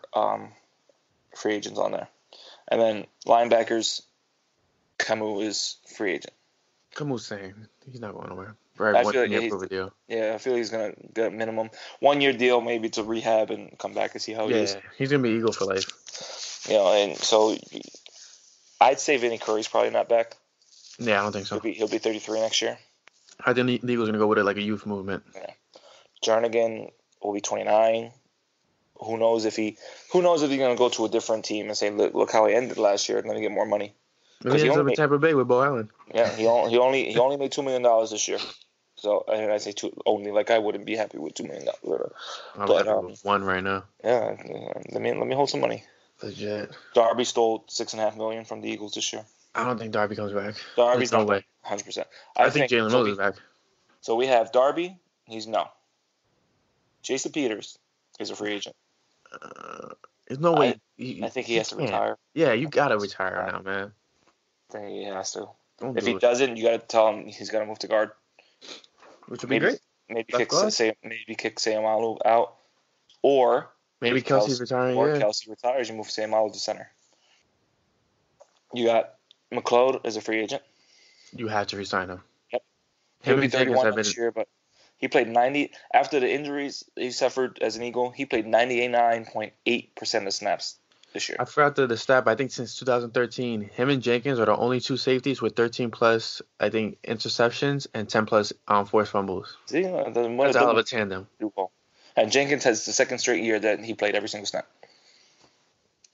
free agents on there. And then linebackers, Camus is free agent. Camus same. He's not going nowhere. I feel he's going to get a minimum 1-year deal, maybe to rehab and come back and see how he is. Yeah, he's going to be Eagle for life. And so I'd say Vinny Curry's probably not back. Yeah, I don't think so. He'll be 33 next year. I think the Eagles are going to go with it like a youth movement. Yeah. Jernigan will be 29. Who knows if he's going to go to a different team and say, look how I ended last year, and then get more money. Maybe he ends up in Tampa Bay with Bo Allen. Yeah, he only made $2 million this year. So I say two only. Like I wouldn't be happy with $2 million. I'm happy with one right now. Yeah, let me hold some money. Legit. Darby stole $6.5 million from the Eagles this year. I don't think Darby comes back. Darby's no way. 100%. I think Jalen Mills is back. So we have Darby. He's no. Jason Peters is a free agent. There's no way. I think he has to retire. Yeah, you gotta retire now, man. I think he has to. Don't if do he it. doesn't, you gotta tell him he's gotta move to guard. Which would be great. Maybe kick Sayamalu out, or maybe Kelsey's retiring. Or Kelsey retires, you move Sayamalu to center. You got McLeod as a free agent. You have to resign him. Yep. He'll be 31 next year, but he played 90 after the injuries he suffered as an Eagle. He played 99.8% of snaps this year. I forgot the stat, but I think since 2013, him and Jenkins are the only two safeties with 13 plus, I think, interceptions and 10 plus forced fumbles. See, that's a hell of a tandem. And Jenkins has the second straight year that he played every single snap.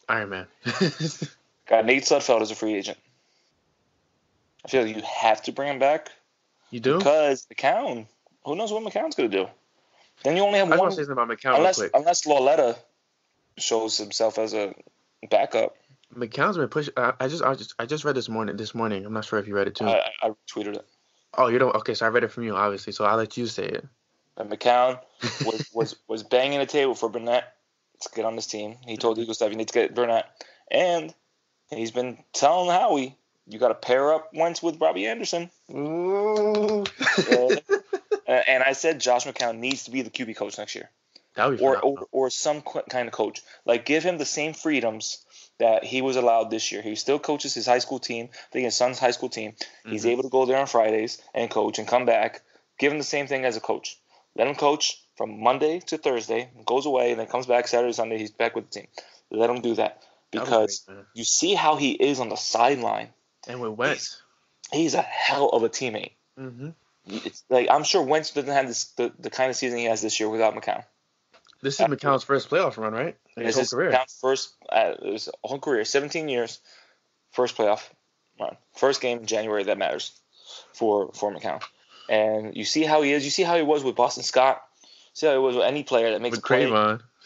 Iron Man. Got Nate Sudfeld as a free agent. I feel like you have to bring him back. You do? Because McCown, who knows what McCown's going to do? Then you only have one. I want to say something about McCown unless Lauletta shows himself as a backup. McCown's been pushed. I just read this morning. I'm not sure if you read it too. I retweeted it. Oh, you don't? Okay, so I read it from you, obviously. So I'll let you say it. And McCown was banging the table for Burnett to get on this team. He told Eagle staff, you need to get Burnett. And he's been telling Howie, you got to pair up Wentz with Robbie Anderson. Ooh. And I said Josh McCown needs to be the QB coach next year. That would be or some kind of coach. Like, give him the same freedoms that he was allowed this year. He still coaches his high school team, I think his son's high school team. He's able to go there on Fridays and coach and come back. Give him the same thing as a coach. Let him coach from Monday to Thursday, goes away, and then comes back Saturday, Sunday. He's back with the team. Let him do that. Because you see how he is on the sideline. And with Wentz. He's a hell of a teammate. Mm-hmm. It's like, I'm sure Wentz doesn't have the kind of season he has this year without McCown. This is McCown's first playoff run, right? This is McCown's his whole career, 17 years, first playoff run. First game in January that matters for McCown. And you see how he is. You see how he was with Boston Scott. See how he was with any player that makes a play.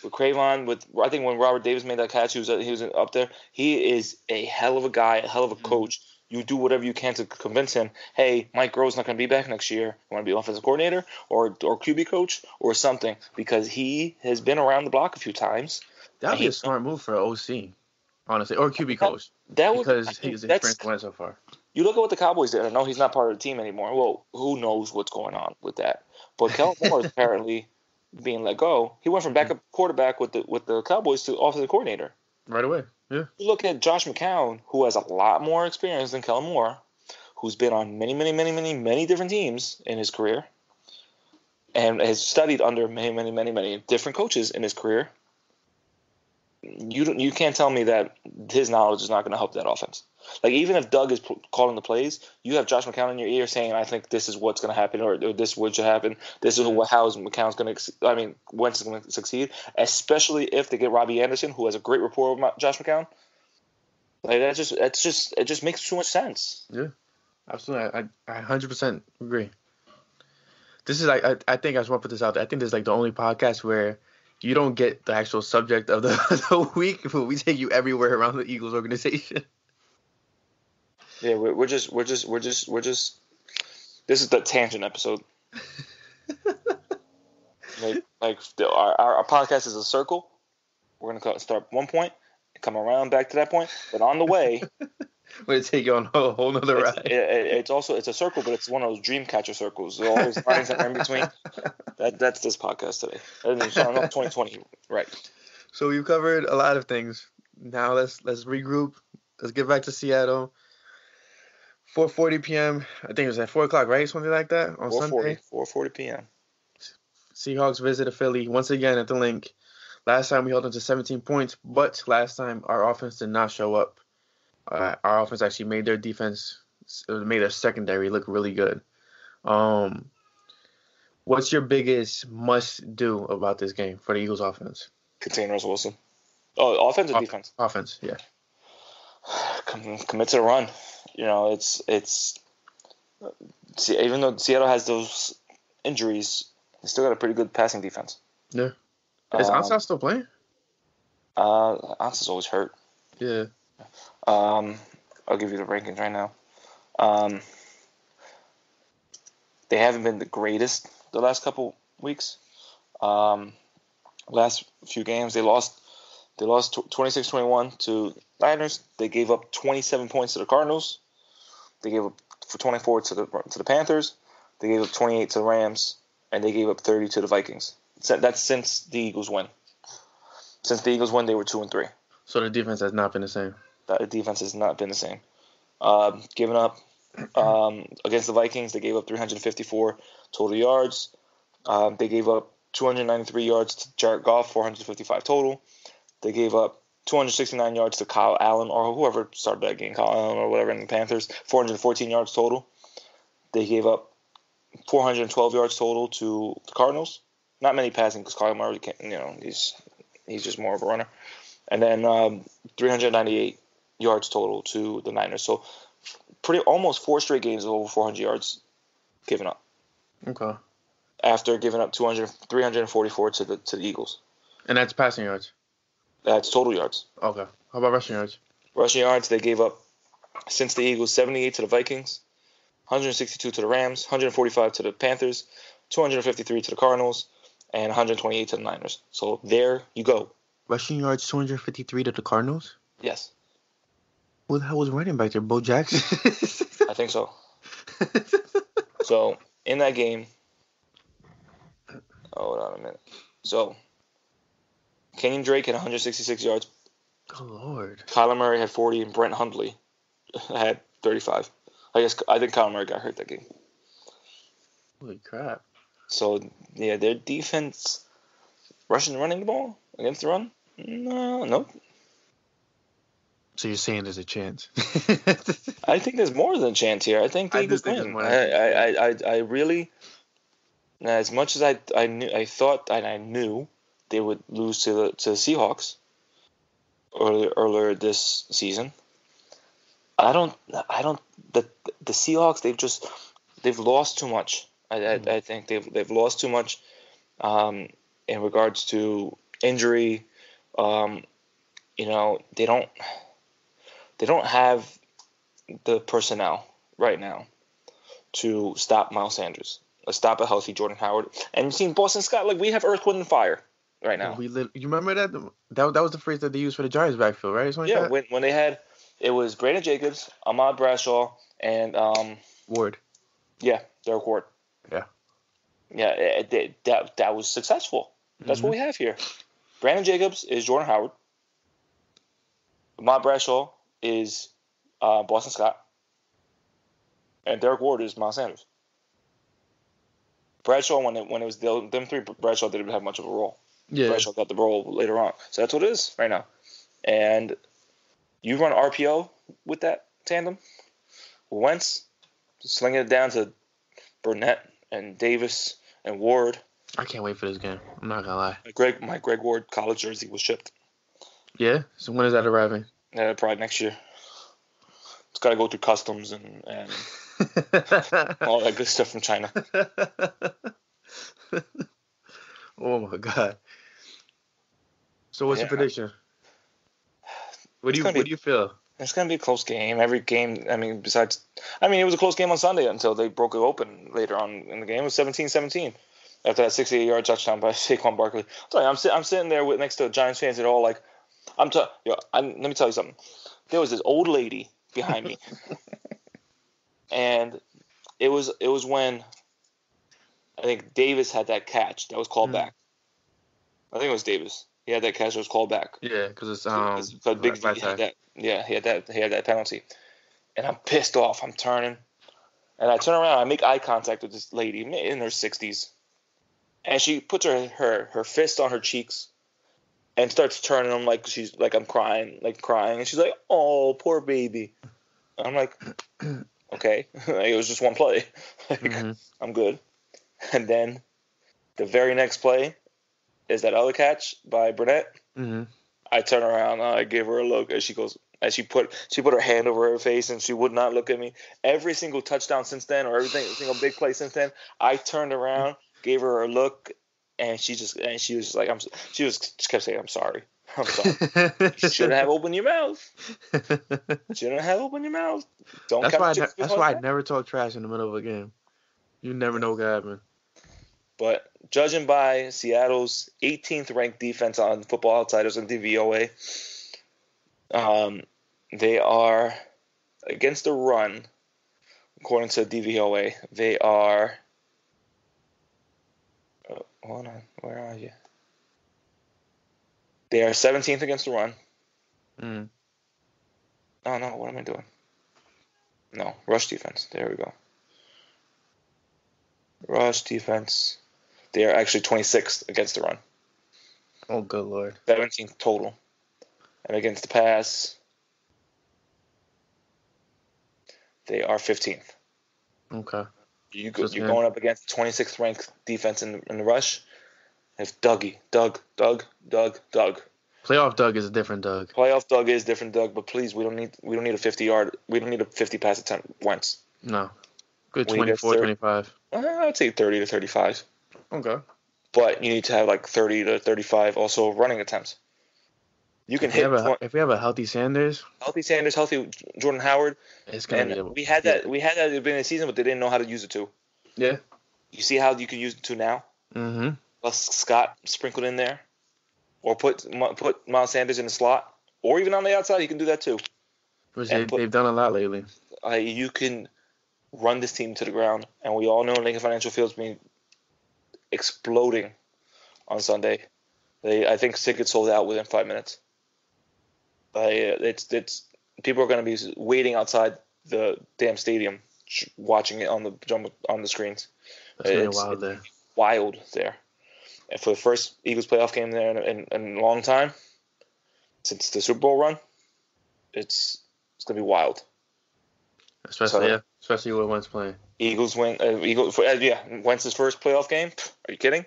With Cravon, I think when Robert Davis made that catch, he was up there. He is a hell of a guy, a hell of a coach. You do whatever you can to convince him, hey, Mike Groh's not going to be back next year. You want to be offensive coordinator or QB coach or something, because he has been around the block a few times. That would be a smart move for an OC, honestly, or QB coach. Because he's experienced so far. You look at what the Cowboys did. I know he's not part of the team anymore. Well, who knows what's going on with that? But Kellen Moore is apparently being let go. He went from backup quarterback with the Cowboys to offensive coordinator right away. Yeah. You look at Josh McCown, who has a lot more experience than Kellen Moore, who's been on many different teams in his career, and has studied under many different coaches in his career. You can't tell me that his knowledge is not going to help that offense. Like, even if Doug is calling the plays, you have Josh McCown in your ear saying, I think this is what's going to happen, or this is what should happen. This is how McCown's going to – Wentz is going to succeed, especially if they get Robbie Anderson, who has a great rapport with Josh McCown. Like, it just makes too much sense. Yeah, absolutely. I 100% agree. This is, I think I just want to put this out there. I think this is, like, the only podcast where you don't get the actual subject of the week, but we take you everywhere around the Eagles organization. Yeah, we're just. This is the tangent episode. Our podcast is a circle. We're gonna start at one point, come around back to that point, but on the way, we're gonna take you on a whole nother ride. It's a circle, but it's one of those dream catcher circles. All those lines that are in between. That's this podcast today. 2020, right? So we've covered a lot of things. Now let's regroup. Let's get back to Seattle. 4:40 p.m. I think it was at 4 o'clock, right? Something like that on Sunday. 4:40 p.m. Seahawks visit Philly once again at the Link. Last time we held them to 17 points, but last time our offense did not show up. Our offense actually made their defense, made their secondary look really good. What's your biggest must-do about this game for the Eagles offense? contain Russell Wilson. Oh, offense or defense? Offense, yeah. Commit to the run. It's even though Seattle has those injuries, they still got a pretty good passing defense. Yeah. Is Ansah still playing? Ansah's always hurt. Yeah. I'll give you the rankings right now. They haven't been the greatest the last couple weeks. Last few games, they lost 26-21 to Niners. They gave up 27 points to the Cardinals. They gave up 24 to the Panthers. They gave up 28 to the Rams, and they gave up 30 to the Vikings. That's since the Eagles win. Since the Eagles won, they were 2-3. So the defense has not been the same. The defense has not been the same. Giving up against the Vikings, they gave up 354 total yards. They gave up 293 yards to Jared Goff, 455 total. They gave up 269 yards to Kyle Allen, or whoever started that game, Kyle Allen or whatever, in the Panthers, 414 yards total. They gave up 412 yards total to the Cardinals. Not many passing because Kyle Murray can't, he's just more of a runner. And then 398 yards total to the Niners. So almost 4 straight games of over 400 yards given up. Okay. After giving up 344 to the Eagles. And that's passing yards? That's total yards. Okay. How about rushing yards? Rushing yards, they gave up, since the Eagles, 78 to the Vikings, 162 to the Rams, 145 to the Panthers, 253 to the Cardinals, and 128 to the Niners. So there you go. Rushing yards, 253 to the Cardinals? Yes. Who the hell was running back there? Bo Jackson? I think so. So, in that game, hold on a minute. So, Kenyon Drake had 166 yards. Good Lord. Kyler Murray had 40, and Brent Hundley had 35. I think Kyler Murray got hurt that game. Holy crap. So, yeah, their defense, running the ball against the run? Nope. So you're saying there's a chance? I think there's more than a chance here. I think the Eagles win. I really, as much as I thought and I knew they would lose to the Seahawks earlier this season. The Seahawks, they've lost too much. I think they've lost too much in regards to injury. They don't have the personnel right now to stop Miles Sanders, stop a healthy Jordan Howard. And you've seen Boston Scott, we have Earth, Wind, and Fire right now. You remember that? That was the phrase that they used for the Giants backfield, right? Yeah, when they had, it was Brandon Jacobs, Ahmad Bradshaw, and Ward. Yeah, Derek Ward. Yeah. Yeah, that was successful. That's what we have here. Brandon Jacobs is Jordan Howard. Ahmad Bradshaw is Boston Scott. And Derek Ward is Miles Sanders. Bradshaw, when it was them three, Bradshaw didn't have much of a role. Yeah. Bradshaw got the role later on. So that's what it is right now. And you run RPO with that tandem. Wentz, slinging it down to Burnett and Davis and Ward. I can't wait for this game. I'm not gonna lie. My Greg Ward college jersey was shipped. Yeah? So when is that arriving? Probably next year. It's got to go through customs and all that good stuff from China. Oh my God. So what's your prediction? What do you feel? It's going to be a close game. Every game, it was a close game on Sunday until they broke it open later on in the game. It was 17-17 after that 68-yard touchdown by Saquon Barkley. I'm sitting there next to Giants fans and all like, let me tell you something. There was this old lady behind me, and it was when I think Davis had that catch that was called back. I think it was Davis. He had that catch that was called back. Yeah, because it's Big V had that. Yeah, he had that penalty, and I'm pissed off. I'm turning, and I turn around. I make eye contact with this lady in her 60s, and she puts her fist on her cheeks. And starts turning them like I'm crying, and she's like, "Oh, poor baby." And I'm like, "Okay, it was just one play, I'm good." And then the very next play, is that other catch by Burnett. Mm-hmm. I turn around, I gave her a look, and she goes, and she put her hand over her face, and she would not look at me. Every single touchdown since then, or every single big play since then, I turned around, gave her a look, and she was just like, she kept saying, "I'm sorry, I'm sorry. You shouldn't have opened your mouth. Shouldn't have opened your mouth. Don't." That's why I never talk trash in the middle of a game. You never know what could happen. But judging by Seattle's 18th ranked defense on Football Outsiders and DVOA, they are against the run. According to DVOA, they are. Hold on, where are you? They are 17th against the run. Mm. Oh no, what am I doing? No, rush defense. There we go. Rush defense. They are actually 26th against the run. Oh, good Lord. 17th total. And against the pass, they are 15th. Okay. You're going up against the 26th ranked defense in the rush. It's Doug. Playoff Doug is a different Doug. Playoff Doug is different Doug, but please, we don't need a 50 pass attempt Wentz. No. Good 24, 25. I'd say 30 to 35. Okay. But you need to have like 30 to 35 also running attempts. You can if we have a healthy Sanders, healthy Jordan Howard. It's gonna be. We had that at the beginning of the season, but they didn't know how to use it too. Yeah. You see how you can use it too now. Mm-hmm. Plus Scott sprinkled in there, or put Miles Sanders in the slot, or even on the outside. You can do that too. Which they've done a lot lately. You can run this team to the ground, and we all know Lincoln Financial Field's been exploding on Sunday. I think tickets sold out within 5 minutes. It's people are going to be waiting outside the damn stadium, watching it on the screens. It's wild there. Wild there. And for the first Eagles playoff game there in a long time, since the Super Bowl run, it's going to be wild. Especially with Wentz playing. Eagles win. Wentz's first playoff game. Are you kidding?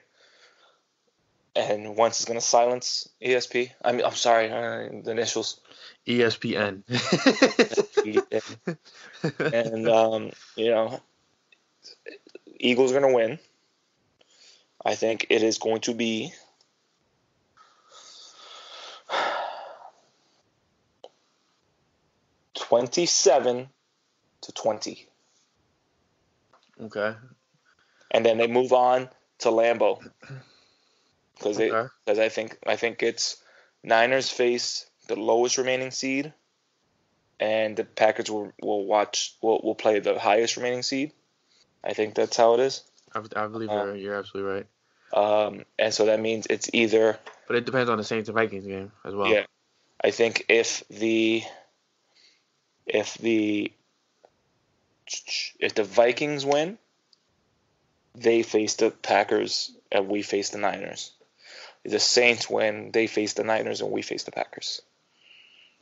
And Wentz is going to silence ESP. I'm sorry, the initials. ESPN. And Eagles are going to win. I think it is going to be 27-20. Okay. And then they move on to Lambeau. Because I think it's Niners face the lowest remaining seed, and the Packers will play the highest remaining seed. I think that's how it is. I believe you're absolutely right. And so that means it's either. But it depends on the Saints and Vikings game as well. Yeah, I think if the Vikings win, they face the Packers and we face the Niners. If the Saints win, they face the Niners and we face the Packers.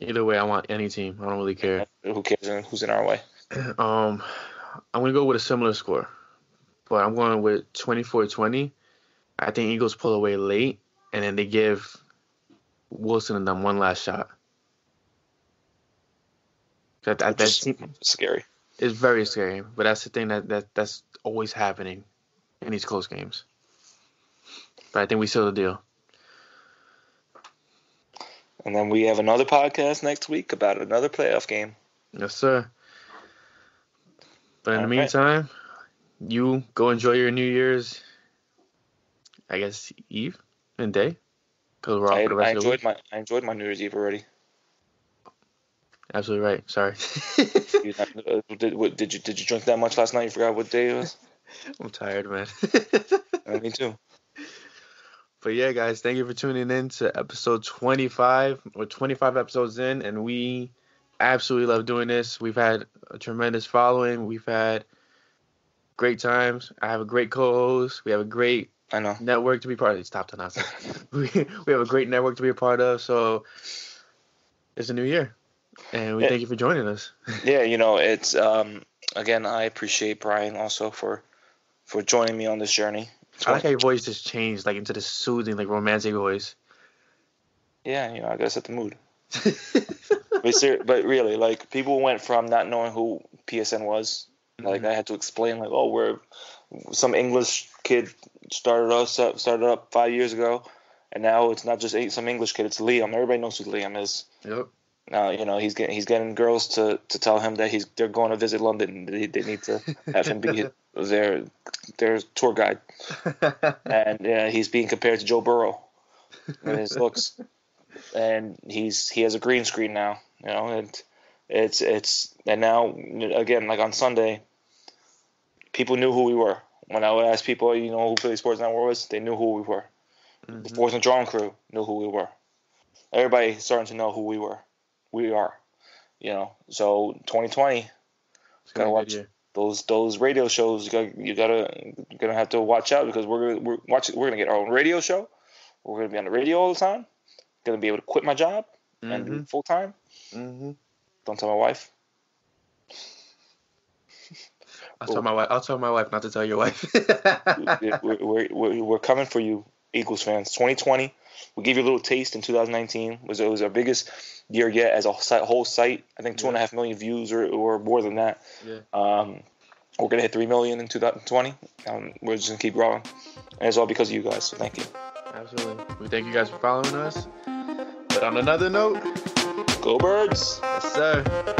Either way, I want any team. I don't really care. Who cares who's in our way? I'm going to go with a similar score, but I'm going with 24-20. I think Eagles pull away late, and then they give Wilson and them one last shot. That's scary. It's very scary, but that's the thing that's always happening in these close games. But I think we seal the deal. And then we have another podcast next week about another playoff game. Yes, sir. But in the meantime, you go enjoy your New Year's, I guess, Eve and day. Because we're off for the rest of the week. I enjoyed my New Year's Eve already. Absolutely right. Sorry. Did you drink that much last night? You forgot what day it was? I'm tired, man. Me too. But yeah, guys, thank you for tuning in to episode 25. We're 25 episodes in, and we absolutely love doing this. We've had a tremendous following. We've had great times. I have a great co-host. We have a great network to be part of. Stop the nonsense. We have a great network to be a part of. So it's a new year, and we thank you for joining us. Yeah, it's again, I appreciate Bryan also for joining me on this journey. I like how your voice just changed like into this soothing, like romantic voice. Yeah, I gotta set the mood. But really, like, people went from not knowing who PSN was. Like, I had to explain, like, oh, we're some English kid started up 5 years ago, and now it's not just some English kid, it's Liam. Everybody knows who Liam is. Yep. Now, he's getting girls to tell him that they're going to visit London. They need to have him be their tour guide, and he's being compared to Joe Burrow in his looks, and he has a green screen now, and and now again, like on Sunday, people knew who we were. When I would ask people, who Philly Sports Network was, they knew who we were. Mm-hmm. The Fourth and Drawing crew knew who we were. Everybody starting to know who we were. We are, So 2020, gotta watch those radio shows. You're gonna have to watch out, because we're gonna get our own radio show. We're gonna be on the radio all the time. Gonna be able to quit my job and do it full time. Mm-hmm. Don't tell my wife. I'll tell my wife not to tell your wife. we're coming for you, Eagles fans. 2020. We'll give you a little taste in 2019. It was our biggest year yet as a whole site. I think 2.5 million views or more than that. Yeah. We're going to hit 3 million in 2020. We're just going to keep growing. And it's all because of you guys. So thank you. Absolutely. We thank you guys for following us. But on another note, go Birds. Yes, sir.